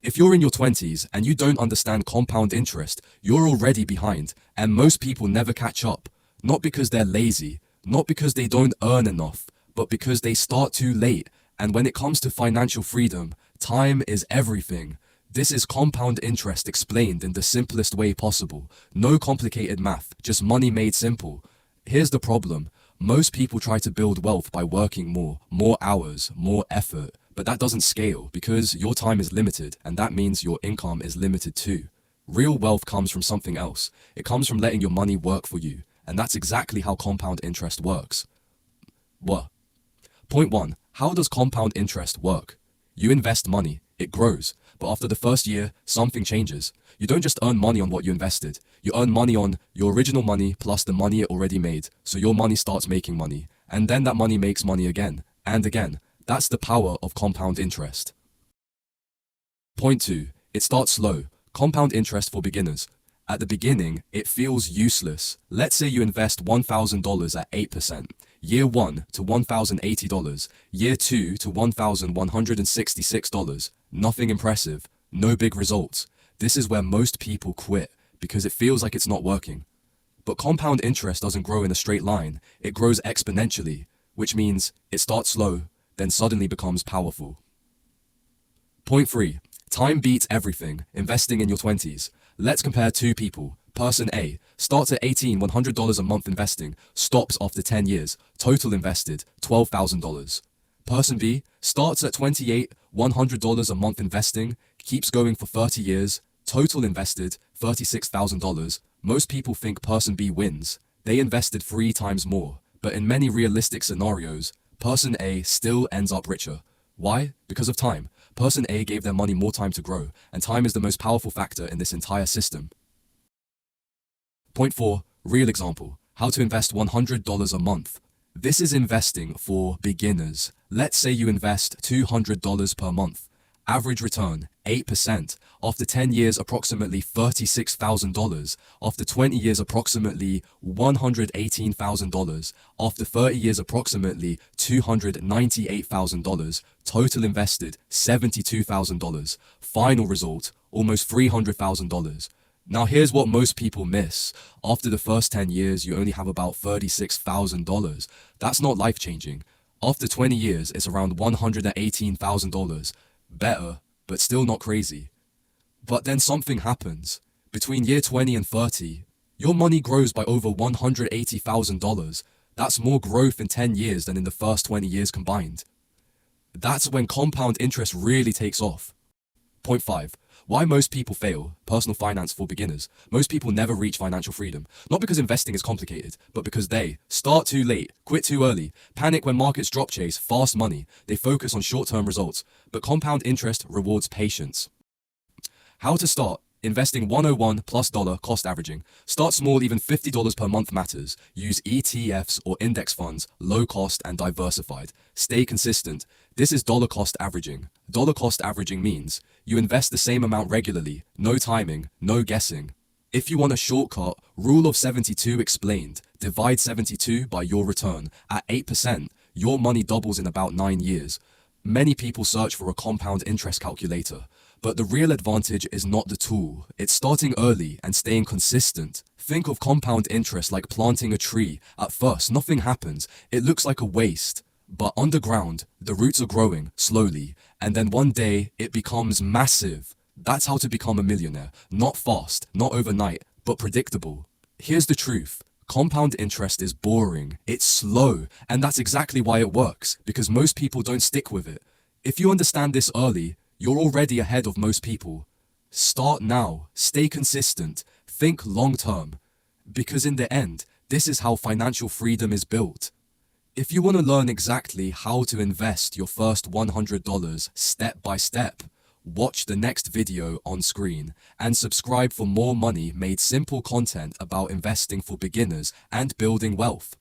If you're in your 20s and you don't understand compound interest, you're already behind, and most people never catch up. Not because they're lazy, not because they don't earn enough, but because they start too late. And when it comes to financial freedom, time is everything. This is compound interest explained in the simplest way possible. No complicated math, just money made simple. Here's the problem. Most people try to build wealth by working more hours, more effort. But that doesn't scale because your time is limited, and that means your income is limited too. Real wealth comes from something else. It comes from letting your money work for you. And that's exactly how compound interest works. What? Point 1. How does compound interest work? You invest money, it grows. But after the first year, something changes. You don't just earn money on what you invested. You earn money on your original money plus the money it already made. So your money starts making money. And then that money makes money again and again. That's the power of compound interest. Point 2. It starts slow. Compound interest for beginners. At the beginning, it feels useless. Let's say you invest $1,000 at 8%. Year 1 to $1,080. Year 2 to $1,166. Nothing impressive. No big results. This is where most people quit because it feels like it's not working. But compound interest doesn't grow in a straight line. It grows exponentially, which means it starts slow, then suddenly becomes powerful. Point 3. Time beats everything. Investing in your 20s. Let's compare two people. Person A starts at $1,800 a month investing, stops after 10 years, total invested $12,000. Person B starts at $28,100 a month investing, keeps going for 30 years, total invested $36,000. Most people think person B wins. They invested 3 times more, but in many realistic scenarios, person A still ends up richer. Why? Because of time. Person A gave their money more time to grow, and time is the most powerful factor in this entire system. Point 4. Real example. How to invest $100 a month. This is investing for beginners. Let's say you invest $200 per month. Average return, 8%. After 10 years, approximately $36,000. After 20 years, approximately $118,000. After 30 years, approximately $298,000. Total invested, $72,000. Final result, almost $300,000. Now here's what most people miss. After the first 10 years, you only have about $36,000. That's not life-changing. After 20 years, it's around $118,000. Better, but still not crazy. But then something happens. Between year 20 and 30, your money grows by over $180,000. That's more growth in 10 years than in the first 20 years combined. That's when compound interest really takes off. Point 5. Why most people fail. Personal finance for beginners. Most people never reach financial freedom. Not because investing is complicated, but because they start too late, quit too early, panic when markets drop, chase fast money. They focus on short-term results. But compound interest rewards patience. How to start. Investing 101 plus dollar cost averaging. Start small, even $50 per month matters. Use ETFs or index funds, low cost and diversified. Stay consistent. This is dollar cost averaging. Dollar cost averaging means you invest the same amount regularly, no timing, no guessing. If you want a shortcut, rule of 72 explained. Divide 72 by your return. At 8%, your money doubles in about 9 years. Many people search for a compound interest calculator. But the real advantage is not the tool. It's starting early and staying consistent. Think of compound interest like planting a tree. At first, nothing happens. It looks like a waste. But underground, the roots are growing slowly. And then one day, it becomes massive. That's how to become a millionaire. Not fast, not overnight, but predictable. Here's the truth. Compound interest is boring. It's slow. And that's exactly why it works. Because most people don't stick with it. If you understand this early, you're already ahead of most people. Start now, stay consistent, think long term. Because in the end, this is how financial freedom is built. If you want to learn exactly how to invest your first $100 step by step, watch the next video on screen and subscribe for more money made simple content about investing for beginners and building wealth.